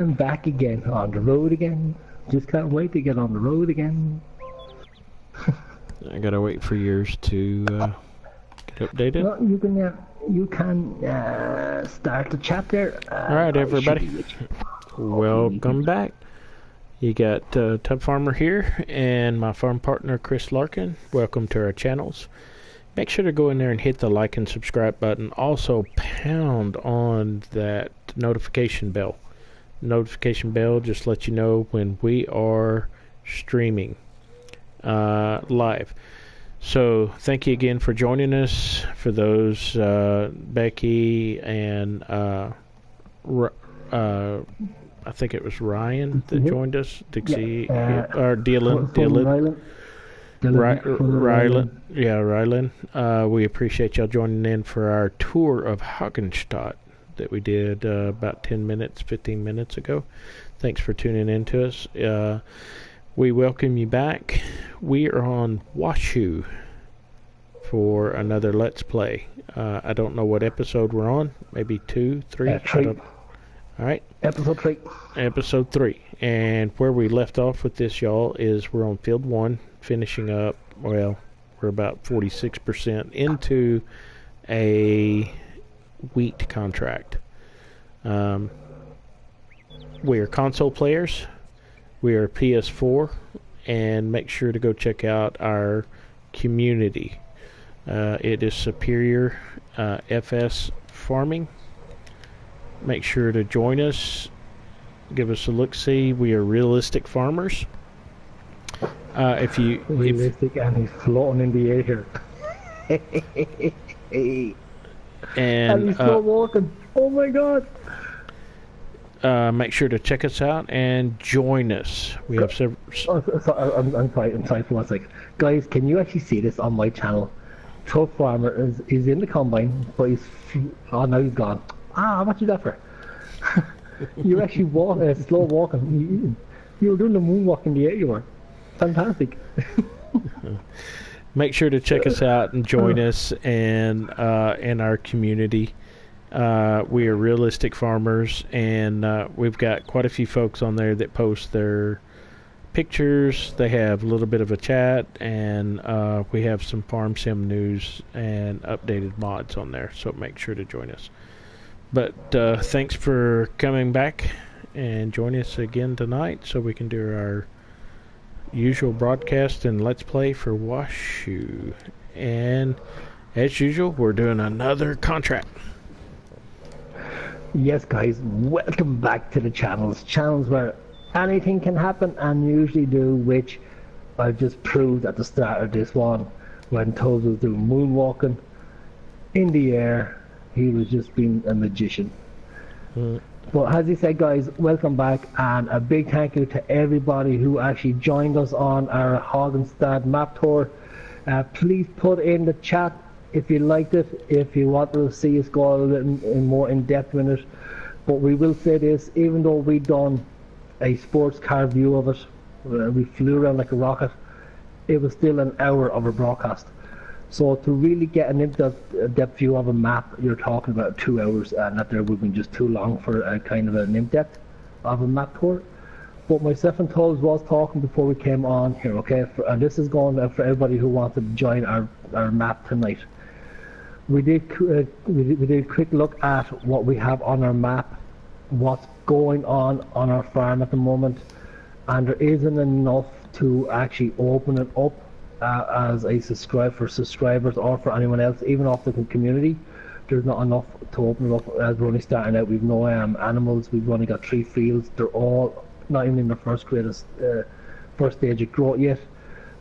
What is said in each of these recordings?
I'm back again, on the road again. Just can't wait to get on the road again. I gotta wait for yours to get updated. No, you can start the chat there. Alright, everybody. Welcome back. You got Tubbfarmer here and my farm partner Chris Larkin. Welcome to our channels. Make sure to go in there and hit the like and subscribe button. Also pound on that notification bell. Notification bell just let you know when we are streaming live. So thank you again for joining us. For those Becky and I think it was Ryan that joined us. Dixie or Dylan. Rylan. We appreciate y'all joining in for our tour of Hagenstadt that we did about 15 minutes ago. Thanks for tuning in to us. We welcome you back. We are on Washoe for another Let's Play. I don't know what episode we're on. Maybe 2, 3? 3. Alright. Episode 3. Episode 3. And where we left off with this, y'all, is we're on Field 1, finishing up, well, we're about 46% into a wheat contract. We are console players. We are PS4, and make sure to go check out our community. It is Superior FS Farming. Make sure to join us. Give us a look-see. We are realistic farmers. Realistic, and he's floating in the air here. And he's still walking. Oh my god! Make sure to check us out and join us. We have several. I'm sorry for 1 second, guys. Can you actually see this on my channel? Tubbfarmer is in the combine, but now he's gone. What you got for? You're actually slow walking. You were doing the moonwalk in the air. You were fantastic. Make sure to check us out and join us and in our community. We are realistic farmers, and we've got quite a few folks on there that post their pictures. They have a little bit of a chat, and we have some farm sim news and updated mods on there, so make sure to join us. But thanks for coming back and joining us again tonight so we can do our usual broadcast and Let's Play for Washoe. And as usual, we're doing another contract. Yes, guys, welcome back to the channels where anything can happen and usually do, which I've just proved at the start of this one when Tubb was doing moonwalking in the air. He was just being a magician. But as he said, guys, welcome back, and a big thank you to everybody who actually joined us on our Hagenstadt map tour. Please put in the chat if you liked it, if you want to see us go a little bit more in depth in it. But we will say this, even though we done a sports car view of it, we flew around like a rocket, it was still an hour of a broadcast. So to really get an in-depth view of a map, you're talking about 2 hours, and that there would have been just too long for a kind of an in-depth of a map tour. But myself and Tubbs was talking before we came on here, okay? And this is going for everybody who wanted to join our map tonight. We did a quick look at what we have on our map, what's going on our farm at the moment, and there isn't enough to actually open it up as a for subscribers or for anyone else, even off the community. There's not enough to open it up as we're only starting out. We've no animals. We've only got 3 fields. They're all not even in their first stage of growth yet.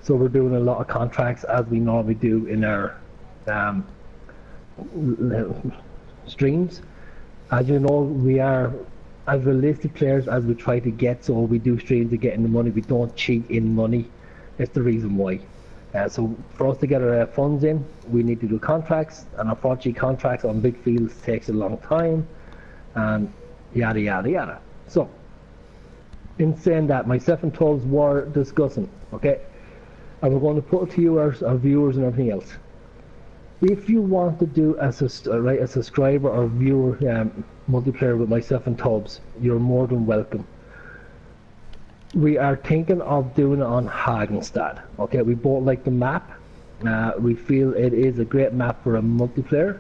So we're doing a lot of contracts as we normally do in our streams. As you know, we are as realistic players as we try to get, so we do streams to get in the money. We don't cheat in money. It's the reason why. So for us to get our funds in, we need to do contracts, and unfortunately contracts on big fields takes a long time, and yada yada yada. So in saying that, myself and Tubbs were discussing, okay, and we're going to put it to you, our viewers and everything else. If you want to do a subscriber or viewer multiplayer with myself and Tubbs, you're more than welcome. We are thinking of doing it on Hagenstad. Okay, we both like the map. We feel it is a great map for a multiplayer.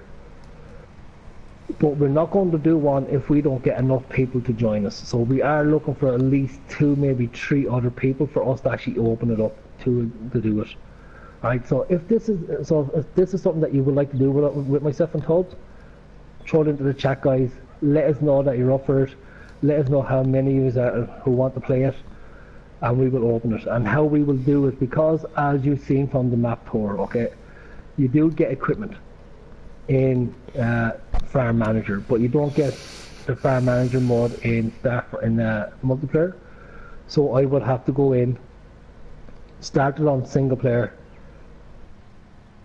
But we're not going to do one if we don't get enough people to join us. So we are looking for at least 2, maybe 3 other people for us to actually open it up to do it. Alright, so if this is something that you would like to do with myself and Tubbs, throw it into the chat, guys. Let us know that you're up for it. Let us know how many of you are who want to play it, and we will open it. And how we will do it, because as you've seen from the map tour, okay, you do get equipment in Farm Manager, but you don't get the Farm Manager mod in multiplayer. So I would have to go in, start it on single player,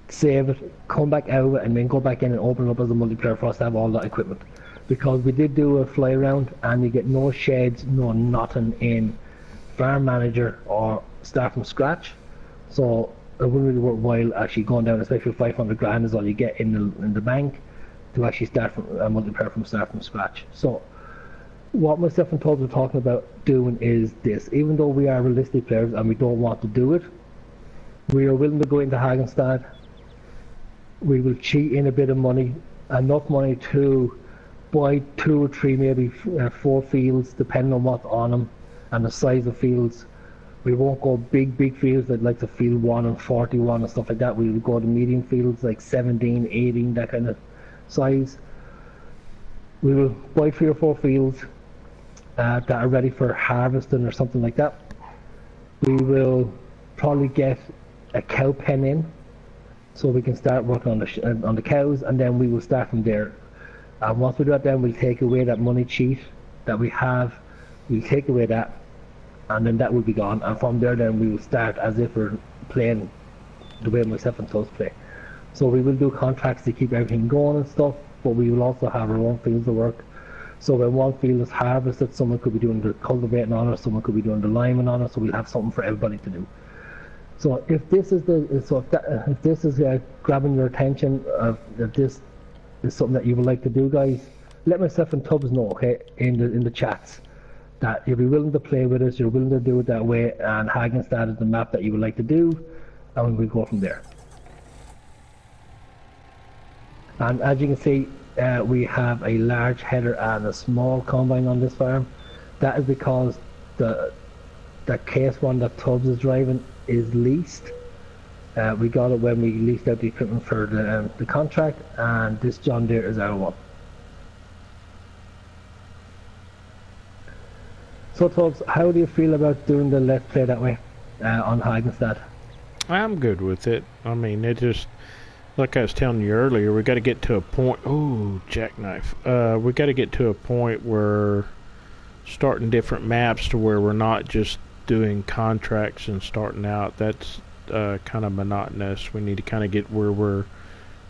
save it, come back out, and then go back in and open it up as a multiplayer for us to have all that equipment. Because we did do a fly around and you get no sheds, no nothing in Farm Manager or start from scratch. So it wouldn't really work while actually going down, especially 500 grand is all you get in the bank to actually start from a multiplayer start from scratch. So what myself and Tubbs are talking about doing is this. Even though we are realistic players and we don't want to do it, we are willing to go into Hagenstad. We will cheat in a bit of money, enough money to buy 2 or 3, maybe 4 fields, depending on what's on them and the size of fields. We won't go big fields like the field 1 and 41 and stuff like that. We will go to medium fields like 17, 18, that kind of size. We will buy 3 or 4 fields that are ready for harvesting or something like that. We will probably get a cow pen in, so we can start working on the cows, and then we will start from there. And once we do that, then we'll take away that money cheat that we have. We'll take away that, and then that will be gone. And from there, then we will start as if we're playing the way myself and Tubbs play. So we will do contracts to keep everything going and stuff, but we will also have our own fields of work. So when one field is harvested, someone could be doing the cultivating on it, someone could be doing the liming on it. So we'll have something for everybody to do. So if this is grabbing your attention, if this is something that you would like to do, guys, let myself and Tubbs know, okay, in the chats, that you'll be willing to play with us, you're willing to do it that way, and Hagenstad is the map that you would like to do, and we'll go from there. And as you can see, we have a large header and a small combine on this farm. That is because the case one that Tubbs is driving is leased. We got it when we leased out the equipment for the contract, and this John Deere is our one. So Tubbs, how do you feel about doing the Let's Play that way on Hagenstad? I'm good with it. I mean, it just, like I was telling you earlier, we got to get to a point. Oh, jackknife! We got to get to a point where starting different maps to where we're not just doing contracts and starting out. That's kind of monotonous. We need to kind of get where we're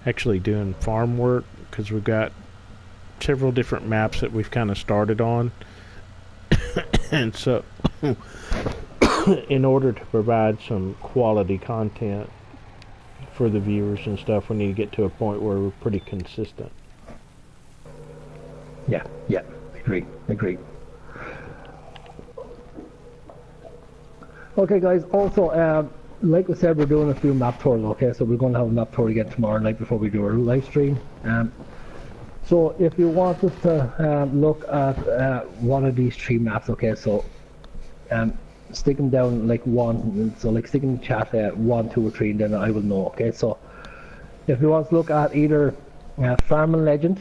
actually doing farm work, because we've got several different maps that we've kind of started on. And so in order to provide some quality content for the viewers and stuff, we need to get to a point where we're pretty consistent. Yeah, agree. Okay guys, also like we said, we're doing a few map tours, okay, so we're going to have a map tour again tomorrow night before we do our live stream. So if you want us to look at one of these 3 maps, okay, so stick them down like one, so like stick in the chat 1, 2 or 3, and then I will know, okay. So if you want to look at either Farming Legend,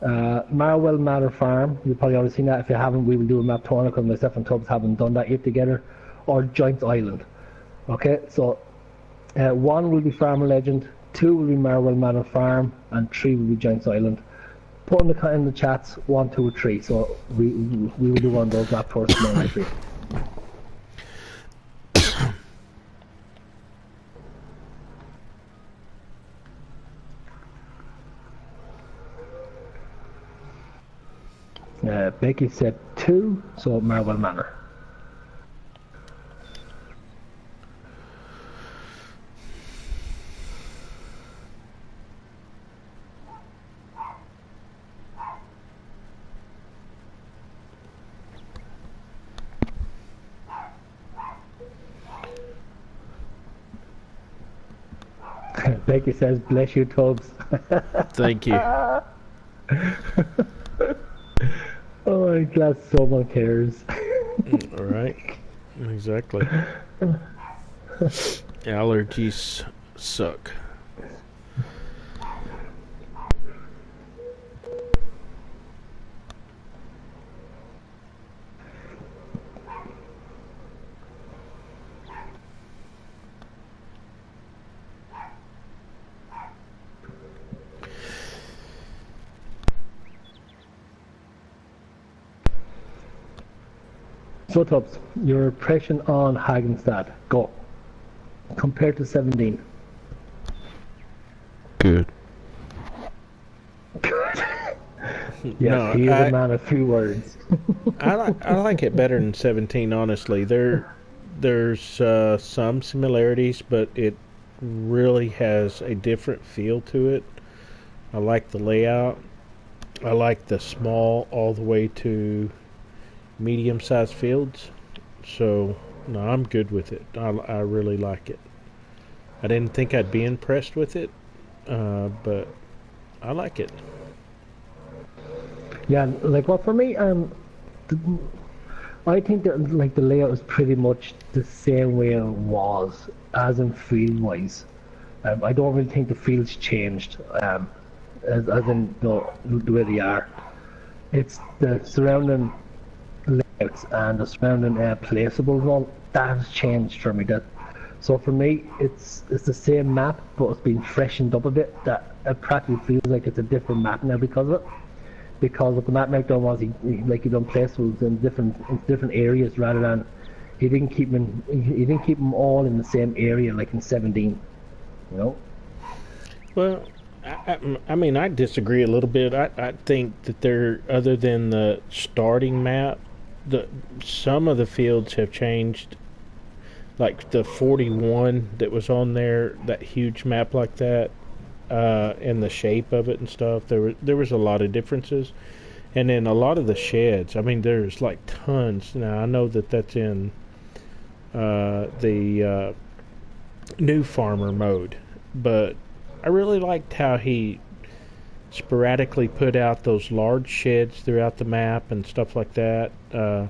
Marwell Manor Farm, you've probably already seen that. If you haven't, we will do a map tour, because myself and Tubbs haven't done that yet together, or Giants Island. Okay, so 1 will be Farming Legend, 2 will be Marwell Manor Farm, and 3 will be Giants Island. Put in the chats 1, 2 or 3, so we will do one of those map tours tomorrow night for you. Becky said 2, so Marwell Manor. Becky says, bless you, Tubbs. Thank you. Oh, I'm glad someone cares. All right. Exactly. Allergies suck. So, Tubbs, your impression on Hagenstad, go. Compared to 17. Good. Yes, No, he is a man of few words. I like it better than 17. Honestly, there's some similarities, but it really has a different feel to it. I like the layout. I like the small all the way to medium-sized fields. So no, I'm good with it. I really like it. I didn't think I'd be impressed with it, but I like it. Yeah, like, well, for me, I think that, like, the layout is pretty much the same way it was, as in field-wise. I don't really think the fields changed, as in the way they are. It's the surrounding layouts and the surrounding placeables and all that has changed for me. So for me, it's the same map, but it's been freshened up a bit. That it practically feels like it's a different map now because of it. Because what the map maker done was he done placeables in different areas rather than he didn't keep them all in the same area like in 17. You know. Well, I mean, I disagree a little bit. I think that other than the starting map, some of the fields have changed. Like the 41 that was on there, that huge map like that, and the shape of it and stuff. There was a lot of differences, and then a lot of the sheds. I mean, there's like tons. Now I know that that's in the new farmer mode, but I really liked how he sporadically put out those large sheds throughout the map and stuff like that. Of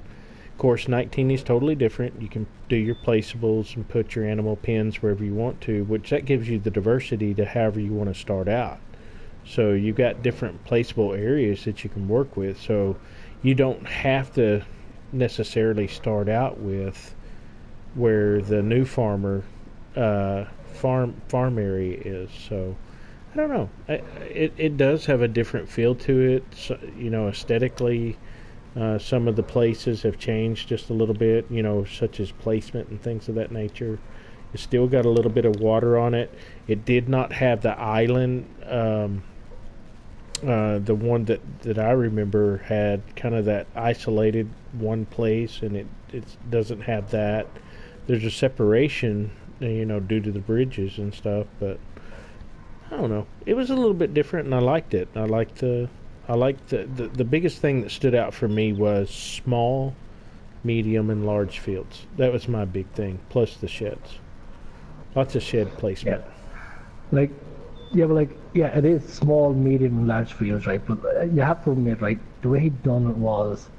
course, 19 is totally different. You can do your placeables and put your animal pens wherever you want to, which that gives you the diversity to however you want to start out. So you've got different placeable areas that you can work with. So you don't have to necessarily start out with where the new farmer farm area is. So I don't know. It does have a different feel to it. So, aesthetically, some of the places have changed just a little bit. Such as placement and things of that nature. It's still got a little bit of water on it. It did not have the island. The one that I remember had kind of that isolated one place, and it doesn't have that. There's a separation, due to the bridges and stuff, but I don't know. It was a little bit different, and I liked it. I liked the biggest thing that stood out for me was small, medium, and large fields. That was my big thing. Plus the sheds, lots of shed placement. Yeah, it is small, medium, and large fields, right? But you have to admit, right, the way he done it was,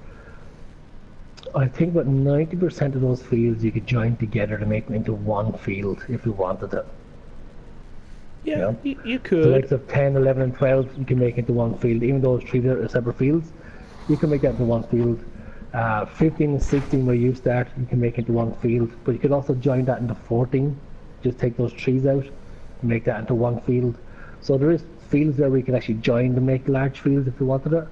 I think about 90% of those fields you could join together to make them into one field if you wanted it. Yeah, you could. The likes of 10, 11, and 12 you can make into one field. Even though it's treated as separate fields, you can make that into one field. 15 and 16 where you start, you can make into one field. But you could also join that into 14. Just take those trees out and make that into one field. So there is fields there where you can actually join to make large fields if you wanted it.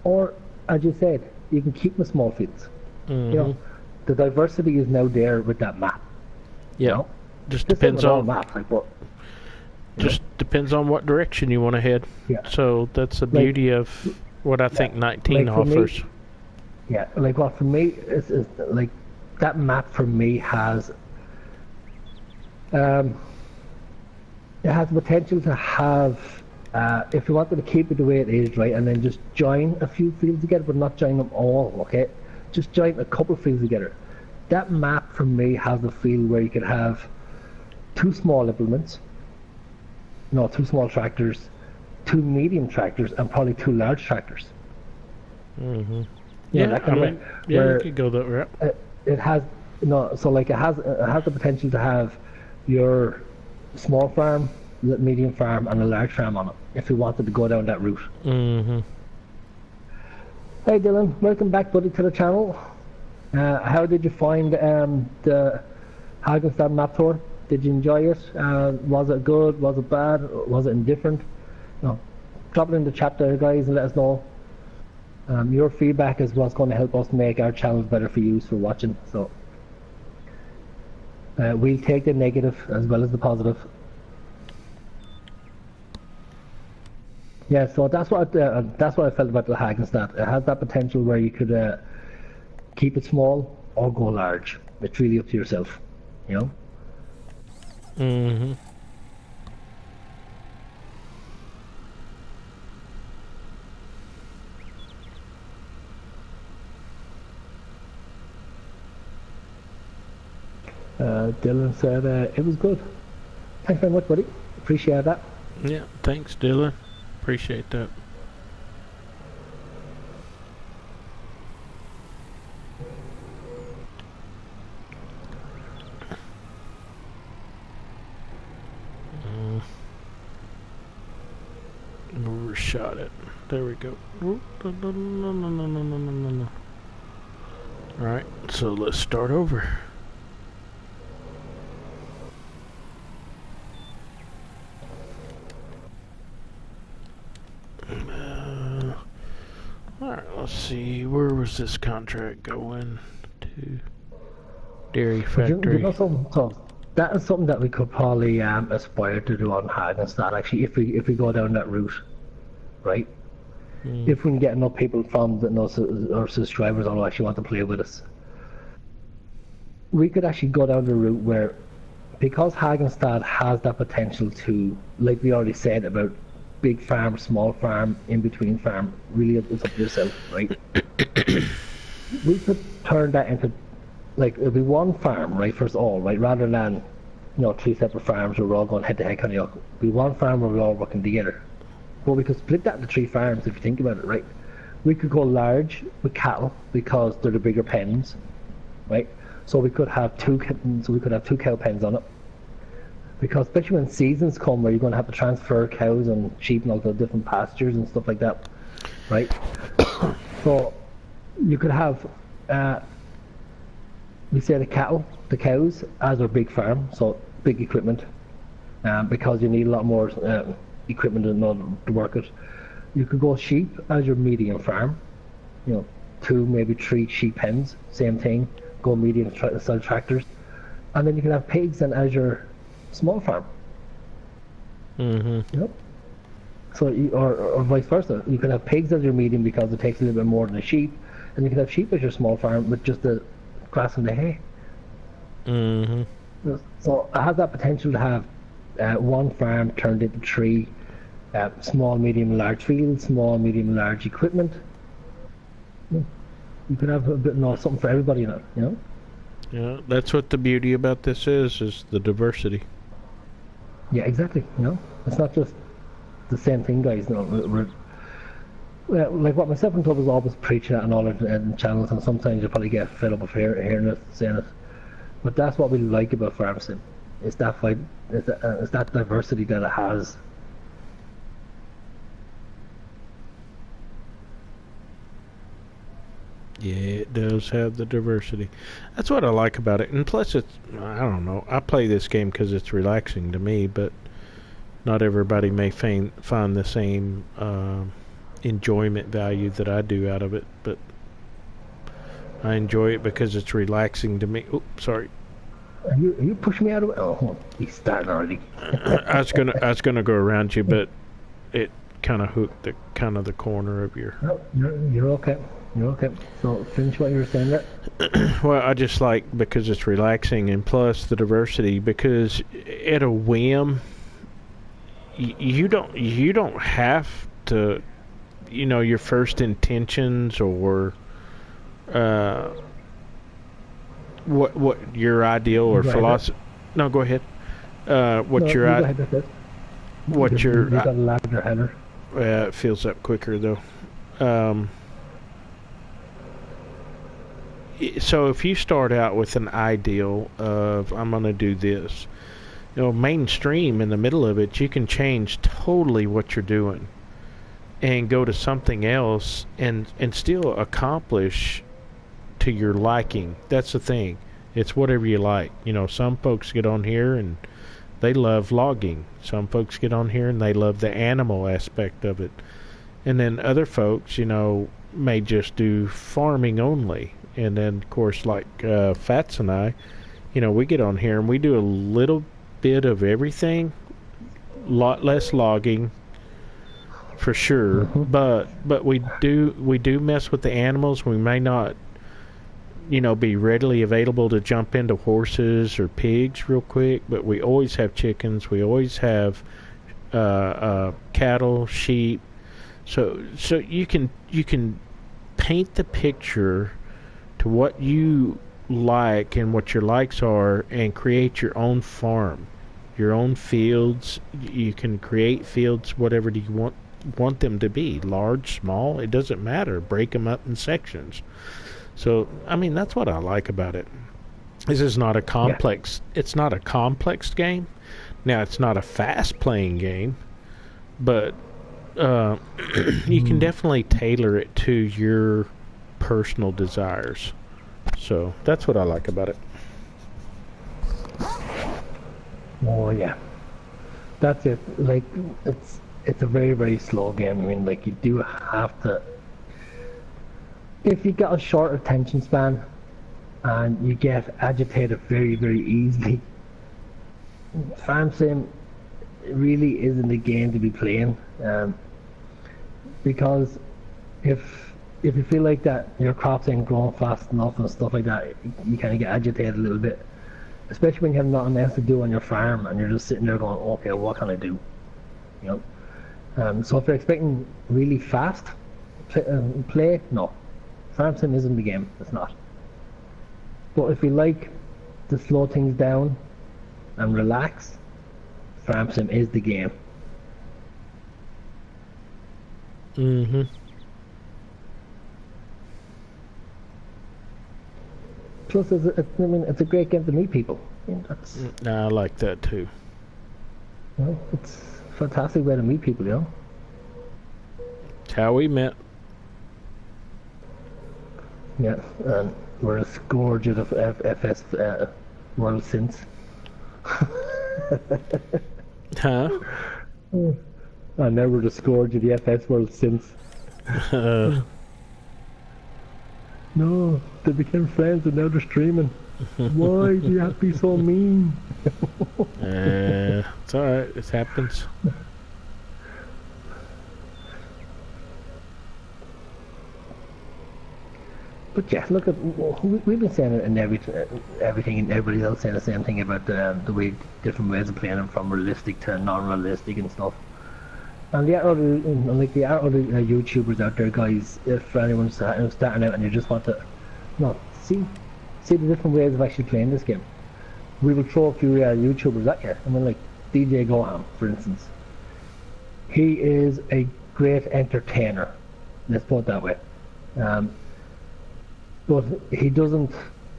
Or, as you said, you can keep the small fields. Mm-hmm. The diversity is now there with that map. Yeah, just depends on map, depends on what direction you want to head. Yeah. So that's the beauty of what I think 19 offers. For me, is like that map for me has it has the potential to have if you wanted to keep it the way it is, right, and then just join a few fields together, but not join them all, okay? Just join a couple of fields together. That map for me has a feel where you could have two small implements, no, 2 small tractors, 2 medium tractors, and probably 2 large tractors. Mm-hmm. You know, Yeah, that I kind of mean, way. yeah, you Where could go that route. it has, so like it has the potential to have your small farm, the medium farm, and a large farm on it. If you wanted to go down that route. Mm-hmm. Hey Dylan, welcome back, buddy, to the channel. How did you find the Hagenstad map tour? Did you enjoy it? Was it good? Was it bad? Was it indifferent? No. Drop it in the chat there, guys, and let us know. Your feedback is what's going to help us make our channels better for you for watching. So we'll take the negative as well as the positive. Yeah, so that's what I felt about the Hagenstad. It has that potential where you could keep it small or go large. It's really up to yourself, you know. Mm-hmm. Dylan said it was good. Thanks very much, buddy. Appreciate that. Yeah, thanks, Dylan. Appreciate that. Overshot it. There we go. Alright, so let's start over. Alright, let's see. Where was this contract going? To Dairy Factory. You know something? So that is something that we could probably aspire to do on Hagenstad. Actually, if we go down that route, right? If we can get enough people from our subscribers who actually want to play with us, we could actually go down the route where, because Hagenstad has that potential to, like we already said about big farm, small farm, in between farm, really it's up to yourself, right? We could turn that into, like, it'll be one farm, right, first of all, right, rather than 3 separate farms where we're all going head to head, kind of. It'll be one farm where we're all working together. But we could split that into 3 farms if you think about it, right? We could go large with cattle because they're the bigger pens, right? So we could have 2 cow pens on it. Because especially when seasons come where you're going to have to transfer cows and sheep and all the different pastures and stuff like that, right? So you could have, we say the cows as our big farm, so big equipment, because you need a lot more equipment to work it. You could go sheep as your medium farm, 2 maybe 3 sheep pens, same thing, go medium size tractors, and then you can have pigs then as your small farm. Mm-hmm. So or vice versa. You can have pigs as your medium because it takes a little bit more than a sheep, and you can have sheep as your small farm with just the grass and the hay. Mm-hmm. So it has that potential to have one farm turned into 3 small, medium, large fields, small, medium, large equipment. You could have a bit something for everybody in it, Yeah, that's what the beauty about this is the diversity. Yeah, exactly. It's not just the same thing, guys. Like what myself and Tubb is always preaching at on all our channels, and sometimes you probably get fed up of hearing it, saying it. But that's what we like about Farm Sim. It's that it's that diversity that it has. Yeah, it does have the diversity. That's what I like about it. And plus, I don't know, I play this game because it's relaxing to me, but not everybody may find the same enjoyment value that I do out of it. But I enjoy it because it's relaxing to me. Oops, sorry. Are you pushing me out of it? Oh, he's starting already. I was gonna go around you, but it kind of hooked the corner of your. No, you're okay. You're okay. So finish what you were saying there. Well, I just like because it's relaxing, and plus the diversity. Because at a whim, you don't have to, your first intentions or what your ideal or philosophy. No, go ahead. What your go ahead, what You've got a larger header. it fills up quicker though. So if you start out with an ideal of I'm going to do this, mainstream in the middle of it, you can change totally what you're doing and go to something else and still accomplish to your liking. That's the thing. It's whatever you like. Some folks get on here and they love logging. Some folks get on here and they love the animal aspect of it. And then other folks, may just do farming only. And then, of course, like Fats and I, we get on here and we do a little bit of everything. Lot less logging, for sure. But we do mess with the animals. We may not, be readily available to jump into horses or pigs real quick. But we always have chickens. We always have cattle, sheep. So you can paint the picture to what you like and what your likes are and create your own farm, your own fields. You can create fields whatever you want them to be, large, small, it doesn't matter. Break them up in sections. So that's what I like about it. This is not a complex It's not a complex game. Now it's not a fast playing game, but you can definitely tailor it to your personal desires. So that's what I like about it. Oh yeah, that's it. Like it's a very, very slow game. You do have to, if you got a short attention span and you get agitated very, very easily, Farm Sim really isn't the game to be playing. Because if you feel like that your crops ain't growing fast enough and stuff like that, you kind of get agitated a little bit, especially when you have nothing else to do on your farm and you're just sitting there going, okay, what can I do? So if you're expecting really fast play, no, Farm Sim isn't the game. It's not. But if you like to slow things down and relax, Farm Sim is the game. Plus, it's a great game to meet people. I like that too. It's a fantastic way to meet people. It's how we met. Yeah, and we're a scourge of FS world since. Huh? I never the scourge of the FS world since. No, they became friends and now they're streaming. Why do you have to be so mean? It's alright, it happens. But yeah, look at, we've been saying it in everything, and everybody else saying the same thing about the way different ways of playing them, from realistic to non-realistic and stuff. And there are other YouTubers out there, guys. If anyone's starting out and you just want to, see the different ways of actually playing this game, we will throw a few YouTubers at you. Like DJ Goham, for instance. He is a great entertainer. Let's put it that way. But he doesn't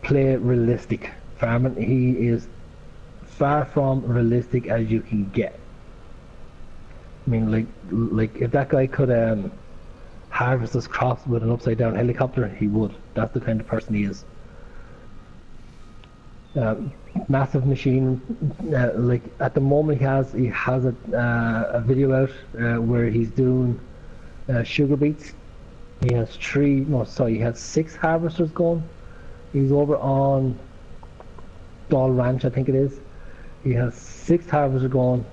play realistic farming. He is far from realistic as you can get. Like if that guy could harvest his crops with an upside down helicopter, he would. That's the kind of person he is. Massive machine. Like at the moment, he has a video out where he's doing sugar beets. He has he has 6 harvesters going. He's over on Doll Ranch, I think it is. He has 6 harvesters going,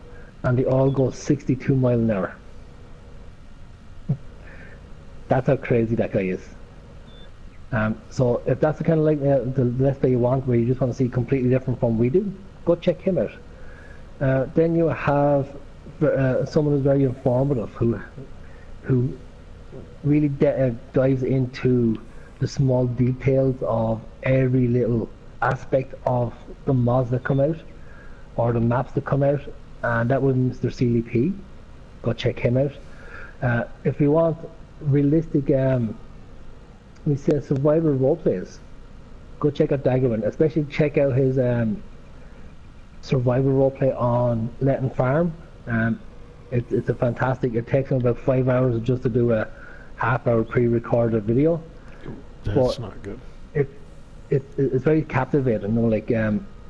and they all go 62 miles an hour. That's how crazy that guy is. So if that's the kind of the Let's Play you want, where you just want to see completely different from we do, go check him out. Then you have someone who's very informative, who really dives into the small details of every little aspect of the mods that come out or the maps that come out, and that was Mr. CLP. Go check him out. If you want realistic, we say survival roleplays, go check out Daggerman. Especially check out his survival roleplay on Letting Farm. It's a fantastic. It takes him about 5 hours just to do a half-hour pre-recorded video. That's not good. It's very captivating. You know, like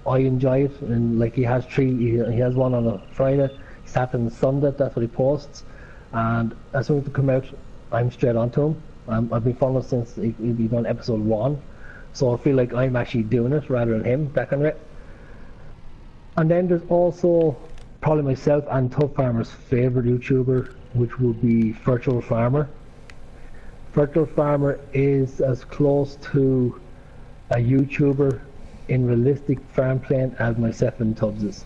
I enjoy it, and like he has one on a Friday, Saturday and Sunday. That's what he posts, and as soon as it come out, I'm straight onto him. I've been following since he's done episode 1, so I feel like I'm actually doing it rather than him back on it. And then there's also probably myself and Tubbfarmer's favourite YouTuber, which would be Virtual Farmer. Virtual Farmer is as close to a YouTuber in realistic farm playing as myself and Tubbs is.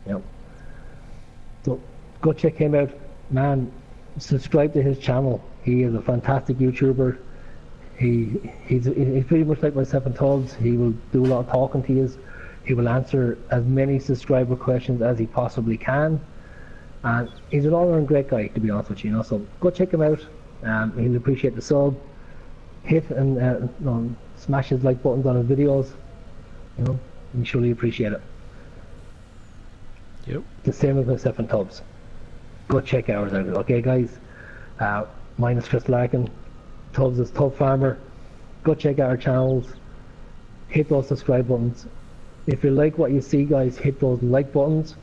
Yeah. So go check him out, man. Subscribe to his channel. He is a fantastic YouTuber. He's pretty much like myself and Tubbs. He will do a lot of talking to you. He will answer as many subscriber questions as he possibly can. And he's an all-around great guy, to be honest with you. So go check him out. He'll appreciate the sub. Hit and smash his like buttons on his videos. He'll surely appreciate it. Yep. The same as myself and Tubbs. Go check ours out. Okay, guys. Mine is Chris Larkin. Tubbs is Tubbfarmer. Go check out our channels. Hit those subscribe buttons. If you like what you see, guys, hit those like buttons.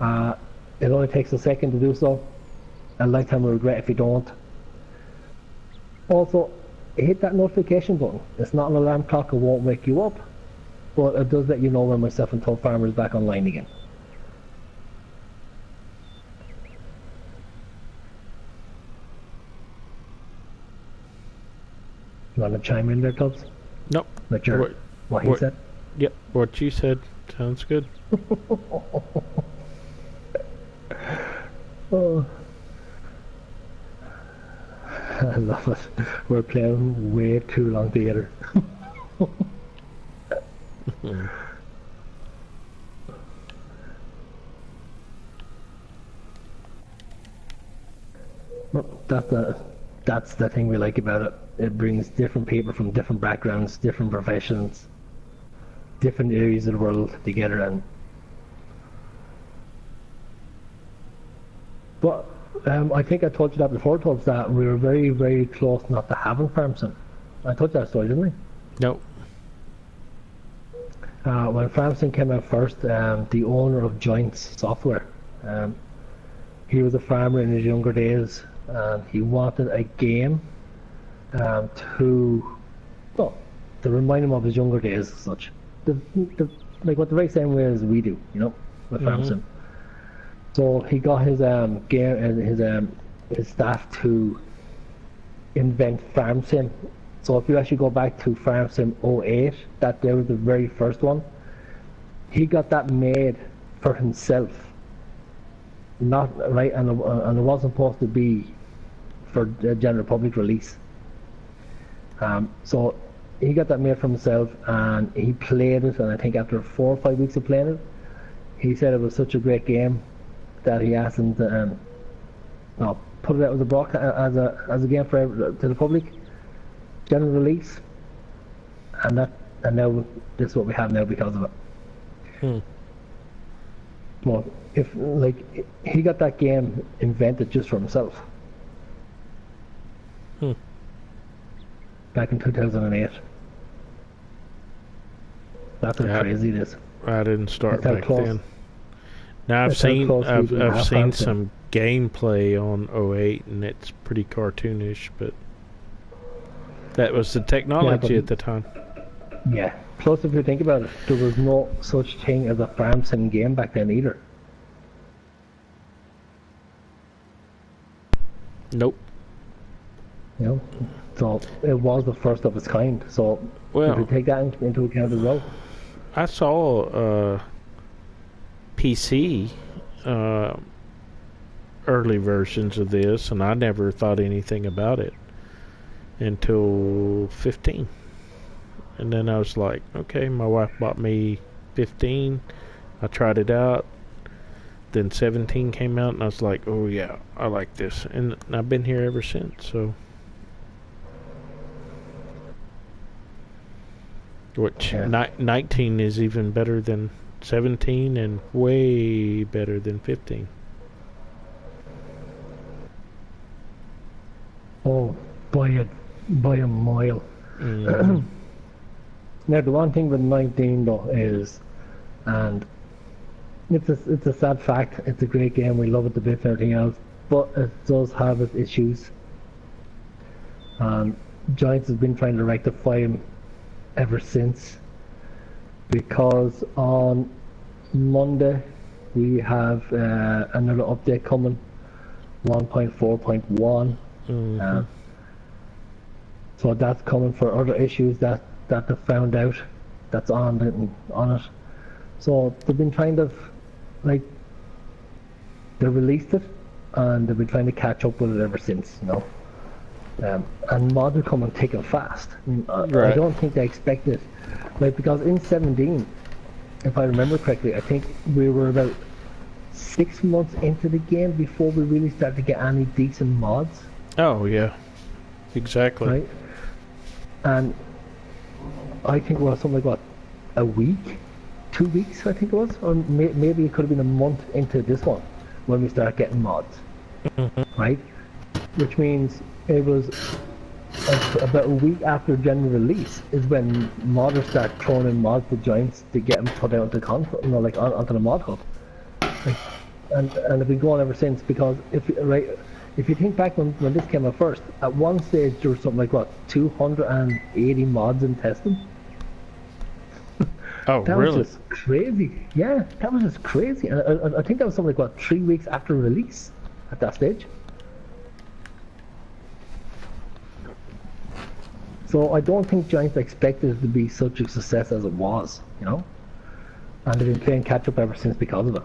It only takes a second to do so. A lifetime of regret if you don't. Also, hit that notification button. It's not an alarm clock, it won't wake you up, but it does let you know when myself and Tubbfarmer is back online again. You want to chime in there, Tubbs? Nope. Like what he said? Yep, what you said sounds good. Oh. I love it. We're playing way too long together. That's the thing we like about it. It brings different people from different backgrounds, different professions, different areas of the world together. But I think I told you that before, Tubbs, that we were very, very close not to having FarmSim. I told you that story, didn't I? Nope. When FarmSim came out first, the owner of Joints Software, he was a farmer in his younger days, and he wanted a game to remind him of his younger days as such. Like what the very same way as we do, with FarmSim. So he got his his staff to invent FarmSim. So if you actually go back to FarmSim 08, that there was the very first one. He got that made for himself, not right, and it wasn't supposed to be for the general public release. So he got that made for himself, and he played it. And I think after 4 or 5 weeks of playing it, he said it was such a great game that he asked him to put it out as a broadcast, as a game to the public, general release, and now this is what we have now because of it. Well, if he got that game invented just for himself back in 2008. That's how crazy it is. I didn't start back then. Now I've seen some gameplay on 08, and it's pretty cartoonish, but that was the technology at the time. Yeah. Plus, if you think about it, there was no such thing as a FarmSim game back then either. Nope. So it was the first of its kind. So if you take that into account as well. I saw PC early versions of this, and I never thought anything about it until 15. And then I was like, okay, my wife bought me 15. I tried it out. then 17 came out, and I was like, oh yeah, I like this, and I've been here ever since. So, which 19 is even better than 17, and way better than 15. Oh, by a mile. Mm. Now, the one thing with 19 though is, and it's a sad fact. It's a great game. We love it to bits and everything else, but it does have its issues. And Giants has been trying to rectify them ever since, because on Monday we have another update coming, 1.4.1. Mm-hmm. So that's coming for other issues that they found out that's on it. So they've been trying to, like, they released it and they've been trying to catch up with it ever since, you know. And mods are coming thick and fast. I mean, Right. I don't think they expected, like, because in 17, if I remember correctly, I think we were about 6 months into the game before we really started to get any decent mods. Oh yeah, exactly. Right? And I think it was something like, what, a week? 2 weeks, I think it was? Or maybe it could have been a month into this one when we started getting mods. Mm-hmm. Right? Which means it was about a week after general release is when modders start throwing in mods to Giants to get them put out onto onto the mod hub. Like, and it's been going ever since, because if you think back when this came out first, at one stage there was something like, what, 280 mods in testing? Oh, that really? was just crazy. Yeah, that was just crazy. And I think that was something like, what, 3 weeks after release at that stage. So I don't think Giants expected it to be such a success as it was, you know? And they've been playing catch up ever since because of it.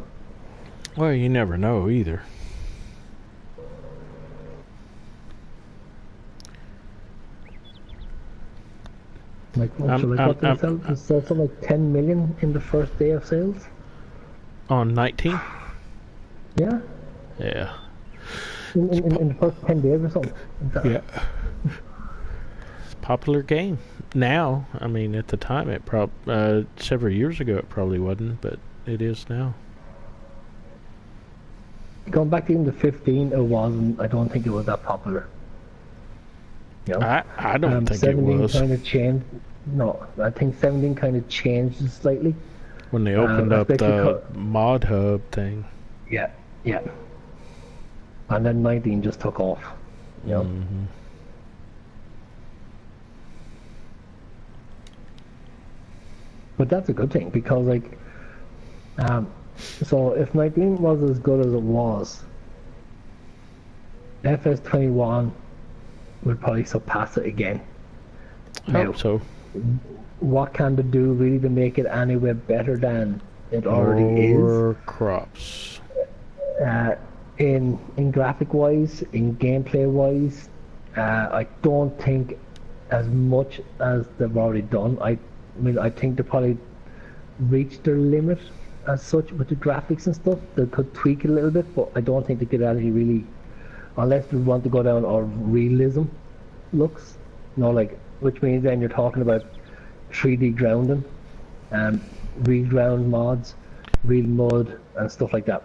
Well, you never know either. Like, what did they sell? They sold something like 10 million in the first day of sales? On 19? Yeah. Yeah. In the first 10 days or something. Yeah. Popular game. Now, I mean, at the time, it several years ago, it probably wasn't, but it is now. Going back to even the 15, it wasn't. I don't think it was that popular. You know? I don't think it 17 was. kind of changed. No, I think 17 kind of changed slightly. When they opened up the mod hub thing. Yeah, yeah. And then 19 just took off. You know? Mm-hmm. But that's a good thing, because, like, so if 19 was as good as it was, FS21 would probably surpass it again. I hope so. What can they do really to make it anywhere better than it already More is? crops. In graphic wise, in gameplay wise, I don't think as much as they've already done. I mean, I think they probably reached their limit as such with the graphics and stuff. They could tweak it a little bit, but I don't think they could actually really, unless they want to go down our realism looks, you know, like, which means then you're talking about 3D grounding, reground mods, real mud and stuff like that.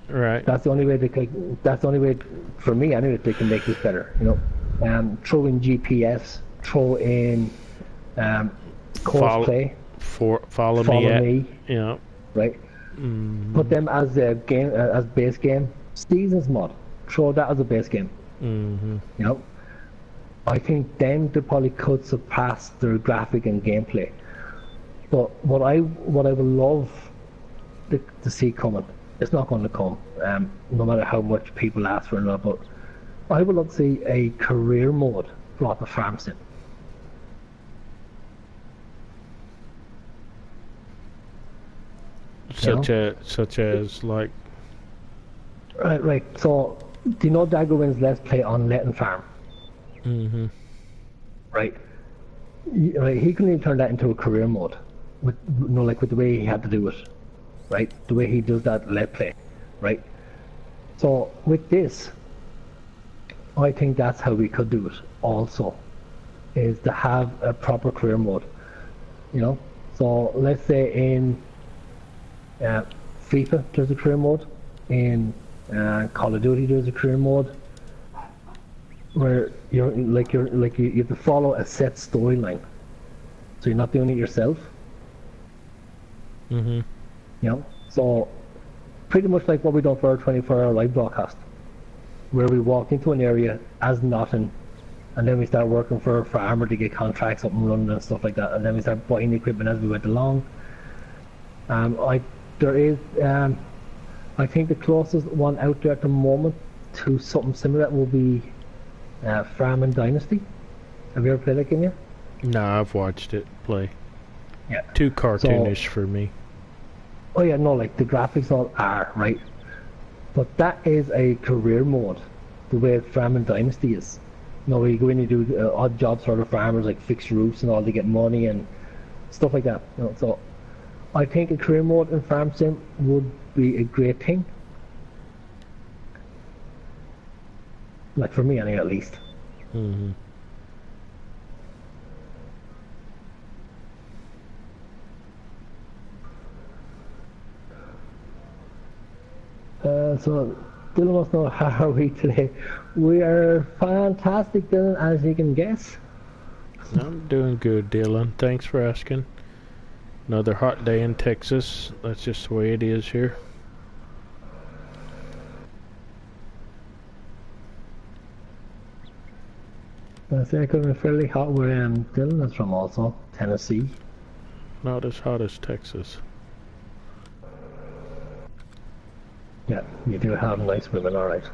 Right. That's the only way they could. That's the only way, for me anyway, they can make this better. You know, throw in GPS, throw in cosplay, follow me. Yeah. Right. Put them as a game, as base game. Seasons mod, throw that as a base game. Mm-hmm. You know, I think then they probably could surpass their graphic and gameplay. But what I would love to see coming, it's not going to come, no matter how much people ask for it. But I would love to see a career mode brought to Farm Sim. Such as like. Right. So, do you know Daggerwin's Let's Play on Letton Farm? Mm-hmm. Right. He couldn't even turn that into a career mode, with, you know, like with the way he had to do it. right? The way he does that let play, right? So with this, I think that's how we could do it also, is to have a proper career mode, you know? So let's say in FIFA there's a career mode, in Call of Duty there's a career mode, where you have to follow a set storyline, so you're not doing it yourself. Mm-hmm. You know, so pretty much like what we done for our 24-hour live broadcast, where we walk into an area as nothing, and then we start working for a farmer to get contracts up and running and stuff like that, and then we start buying the equipment as we went along. I think the closest one out there at the moment to something similar will be Farming Dynasty. Have you ever played that game yet? No, I've watched it play. Yeah. Too cartoonish for me. Oh yeah, no, like the graphics all are, right? But that is a career mode, the way Farming Dynasty is. You know, where you go in and do odd jobs for other farmers, like fix roofs and all to get money and stuff like that. You know, so I think a career mode in Farm Sim would be a great thing. Like for me anyway, at least. Mm-hmm. So Dylan wants to know, how are we today? We are fantastic, Dylan, as you can guess. I'm doing good, Dylan. Thanks for asking. Another hot day in Texas. That's just the way it is here. I say it could have been fairly hot where Dylan is from also, Tennessee. Not as hot as Texas. Yeah, you do have nice women, alright.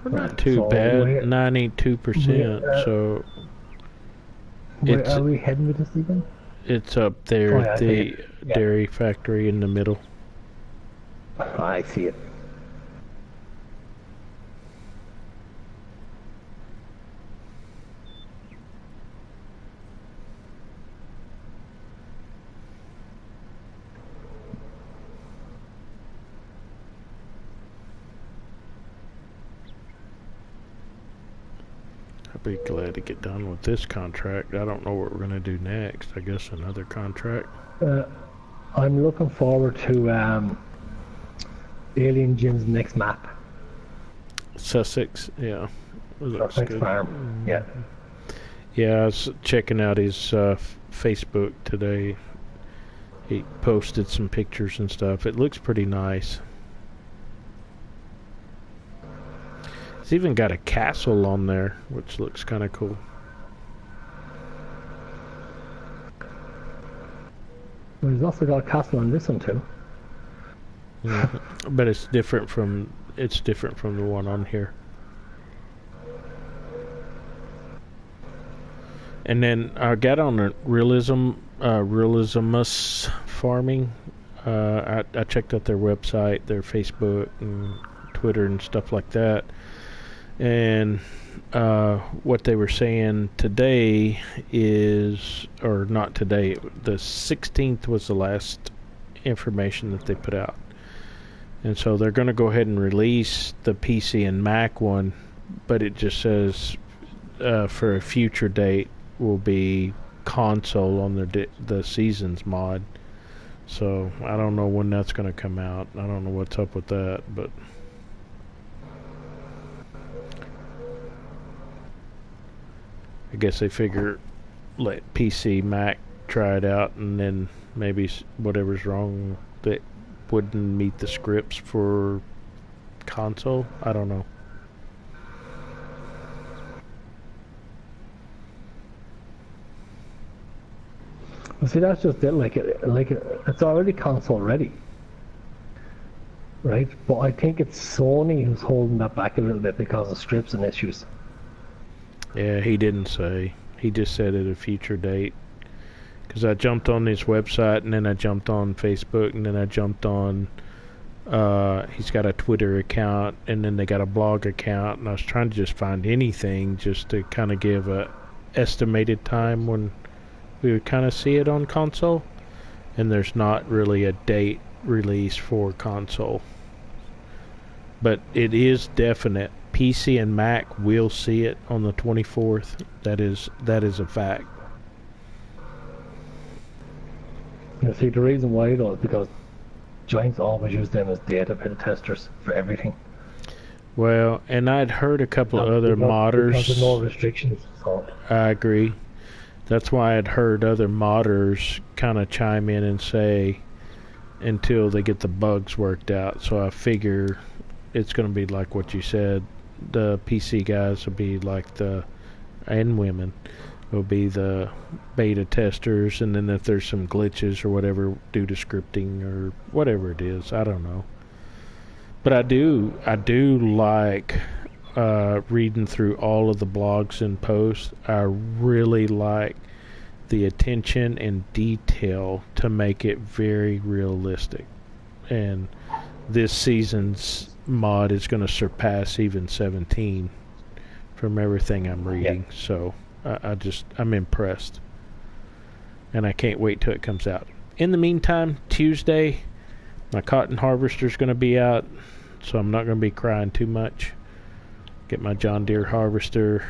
Not too bad, 92%, so... Where are we heading with this again? It's up there at the dairy factory in the middle. I see it. I'd be glad to get done with this contract. I don't know what we're going to do next. I guess another contract. I'm looking forward to Alien Jim's next map. Sussex, yeah. Sussex Farm, yeah. Yeah, I was checking out his Facebook today. He posted some pictures and stuff. It looks pretty nice. It's even got a castle on there, which looks kind of cool. Well, he's also got a castle on this one too. Mm-hmm. But it's different from the one on here. And then I got on a realismus farming. I checked out their website, their Facebook and Twitter and stuff like that. And what they were saying today is, or not today, the 16th was the last information that they put out. And so they're going to go ahead and release the PC and Mac one, but it just says for a future date will be console on the Seasons mod. So I don't know when that's going to come out. I don't know what's up with that, but I guess they figure let PC, Mac try it out, and then maybe whatever's wrong that wouldn't meet the scripts for console. I don't know. Well, see, that's just it. It's already console ready, right? But I think it's Sony who's holding that back a little bit because of scripts and issues. Yeah, he didn't say. He just said at a future date. Because I jumped on his website, and then I jumped on Facebook, and then I jumped on... he's got a Twitter account, and then they got a blog account, and I was trying to just find anything just to kind of give a estimated time when we would kind of see it on console, and there's not really a date release for console. But it is definite. PC and Mac will see it on the 24th. That is a fact. You see, the reason why though is because Giants always use them as data beta testers for everything. Well, and I'd heard a couple of other modders. Because of no restrictions. So. I agree. That's why I'd heard other modders kind of chime in and say until they get the bugs worked out. So I figure it's going to be like what you said. The PC guys will be like and women will be the beta testers, and then if there's some glitches or whatever due to scripting or whatever it is, I don't know. But I do like reading through all of the blogs and posts. I really like the attention and detail to make it very realistic. And this season's mod is going to surpass even 17 from everything I'm reading. Yeah. So I'm impressed. And I can't wait till it comes out. In the meantime, Tuesday, my cotton harvester's going to be out, so I'm not going to be crying too much. Get my John Deere harvester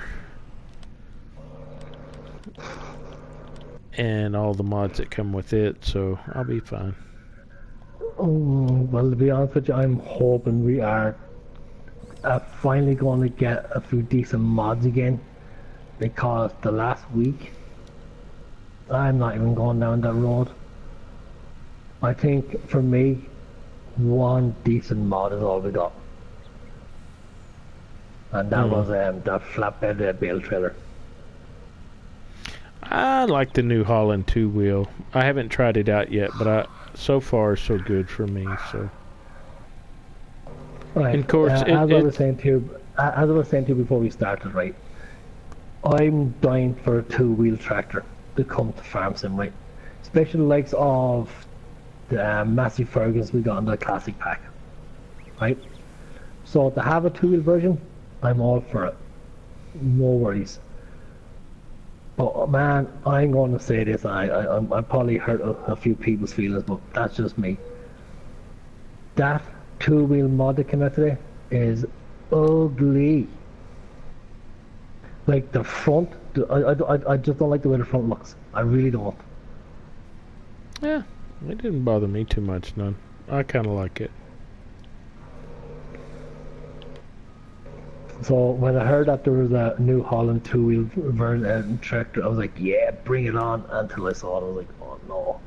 and all the mods that come with it, so I'll be fine. Well, to be honest with you, I'm hoping we are finally going to get a few decent mods again, because the last week I'm not even going down that road. I think for me, one decent mod is all we got, and that was that flatbed bale trailer. I like the New Holland 2-wheel. I haven't tried it out yet, but so far so good for me. So, right. And of course, as I was saying to you before we started, right? I'm dying for a 2-wheel tractor to come to Farm Sim, right? Especially the likes of the Massey Fergusons we got in the classic pack, right? So to have a 2-wheel version, I'm all for it. No worries. But man, I'm going to say this, I probably hurt a few people's feelings, but that's just me. That 2-wheel mod that came out today is ugly. Like the front, I just don't like the way the front looks. I really don't. Yeah, it didn't bother me too much, none. I kind of like it. So when I heard that there was a New Holland 2-wheel version tractor, I was like, yeah, bring it on. Until I saw it, I was like, oh no.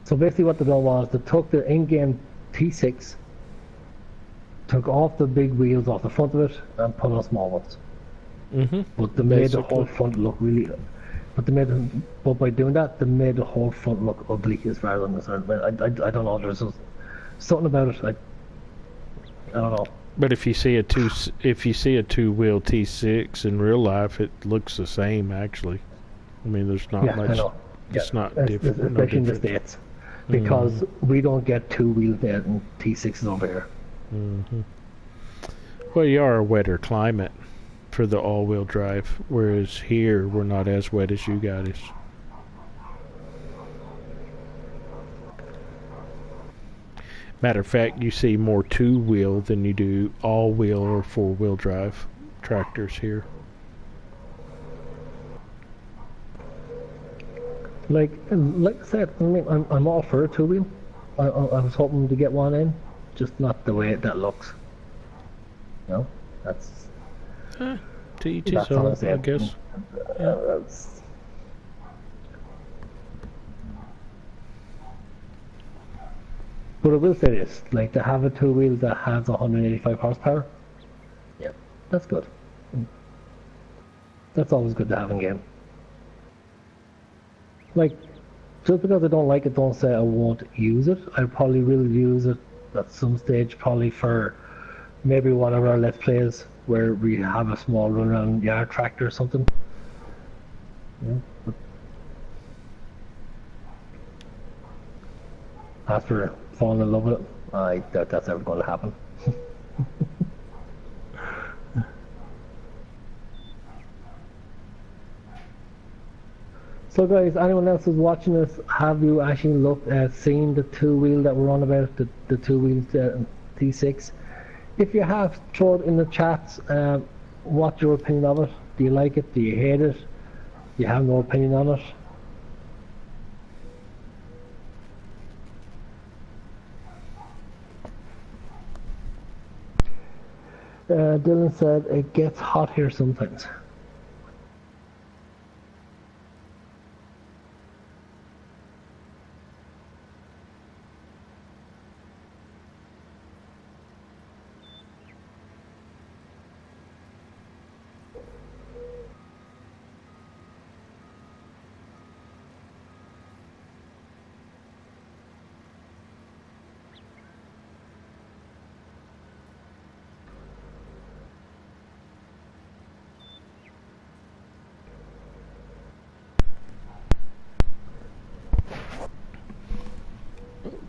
So basically what they done was they took the in-game T6, took off the big wheels off the front of it, and put on small ones. But they made the whole front look really. But by doing that, they made the whole front look ugly as far as I'm concerned. I don't know. There's something about it. I don't know. But if you see a 2-wheel T6 in real life, it looks the same actually. I mean, there's not much. I know. It's not different. Especially in the States, because we don't get 2-wheel T6s over here. Well, you are a wetter climate for the all-wheel drive, whereas here we're not as wet as you guys. Matter of fact, you see more 2-wheel than you do all-wheel or 4-wheel drive tractors here. Like I said, I mean, I'm all for a 2-wheel. I was hoping to get one in, just not the way that looks. No, that's. To each his own, I guess. Yeah. But I will say this, like to have a 2-wheel that has 185 horsepower, yeah, that's good. That's always good to have in game. Like, just because I don't like it, don't say I won't use it. I probably will use it at some stage, probably for maybe one of our Let's Plays where we have a small run around yard tractor or something. Yeah, but as for falling in love with it, I doubt that's ever going to happen. So guys, anyone else who's watching this, have you actually looked at seen the two-wheel that we're on about, the two-wheel T6? If you have, throw it in the chats. What's your opinion of it? Do you like it? Do you hate it? You have no opinion on it? Dylan said it gets hot here sometimes.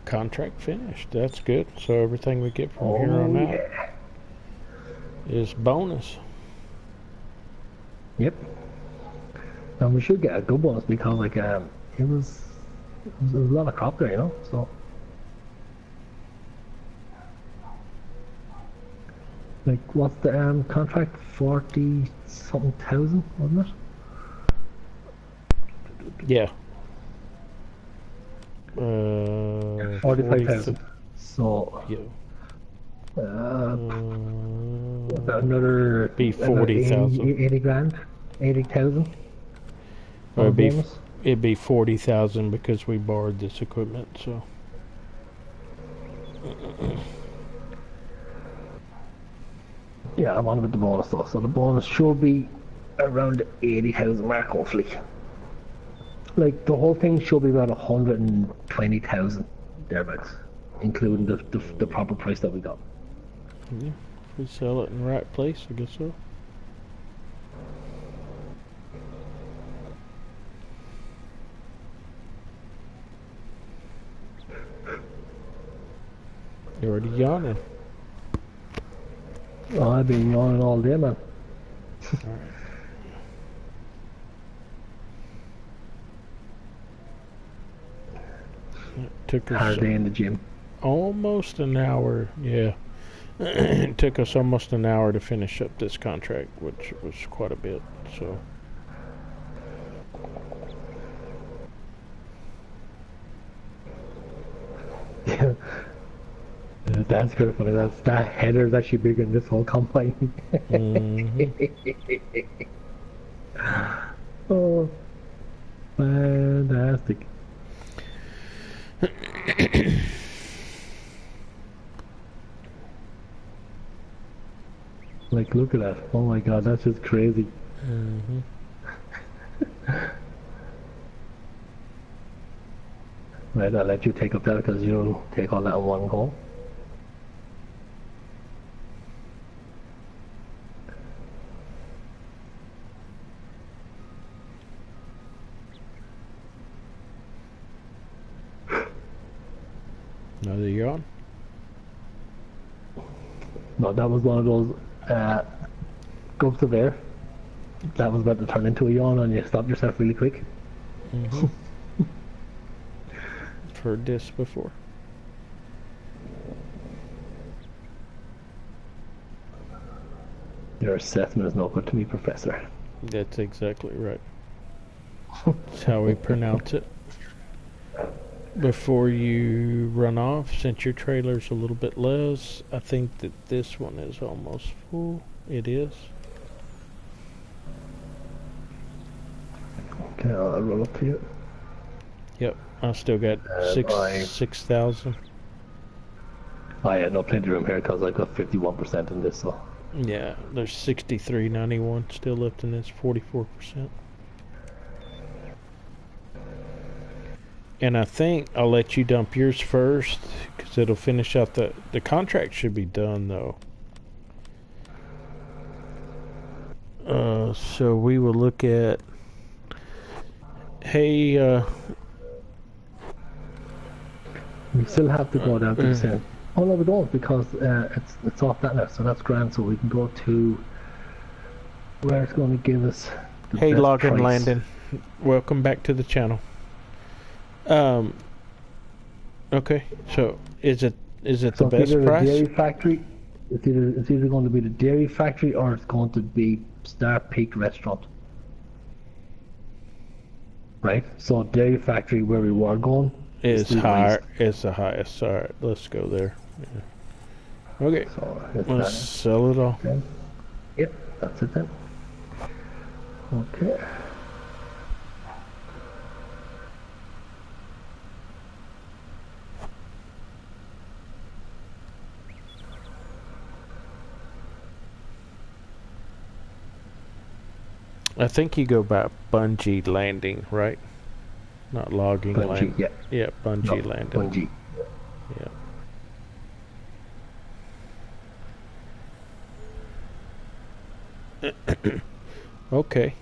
Contract finished. That's good. So everything we get from here on out is bonus. Yep. And we should get a good bonus because like it was a lot of crop there, you know. So like what's the contract? 40 something thousand, wasn't it? Yeah. 45,000. So yeah. About another be 40,000. 80 grand, 80,000. It'd be 40,000 because we borrowed this equipment. So. Yeah, I'm on with the bonus though. So the bonus should be around the 80,000 mark, hopefully. Like the whole thing should be about 120,000 thereabouts, including the proper price that we got. Yeah, if we sell it in the right place, I guess so. You're already yawning. Oh, I've been yawning all day, man. All right. Took us Hard day in the gym. almost an hour. Yeah, it took us almost an hour to finish up this contract, which was quite a bit. So. Yeah. That's good funny. That header's actually bigger than this whole combine. Oh, fantastic. Like, look at that. Oh my god, that's just crazy. Right, I'll let you take up that because you don't take all that in one go. Another yawn? No, that was one of those gulps of air that was about to turn into a yawn and you stopped yourself really quick. I've heard this before. Your assessment is not good to me, Professor. That's exactly right. That's how we pronounce it. Before you run off, since your trailer's a little bit less, I think that this one is almost full. It is. Okay, I'll roll up to you. Yep, I still got 6,000. Oh yeah, no, plenty of room here because I've got 51% in this, so. Yeah, there's 63.91 still left in this, 44%. And I think I'll let you dump yours first because it'll finish out the contract should be done though. So we will look at. Hey. We still have to go down to the same. Oh no, we don't because it's off that now, so that's grand. So we can go to where it's going to give us Hey, best Larkin price. Landon. Welcome back to the channel. Okay, so is it the So it's best either the price? dairy factory, it's either going to be the dairy factory or it's going to be Star Peak Restaurant. Right? So dairy factory where we were going is Is to the west. higher. It's the highest. All right, let's go there. Yeah. Okay, So it's let's that. sell it all. Okay. Yep, that's it then. Okay. I think you go by bungee landing, right? Not logging Bungee, landing. yeah. Yeah, bungee No, landing. bungee. Yeah. Okay.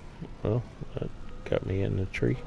Well, that got me in the tree.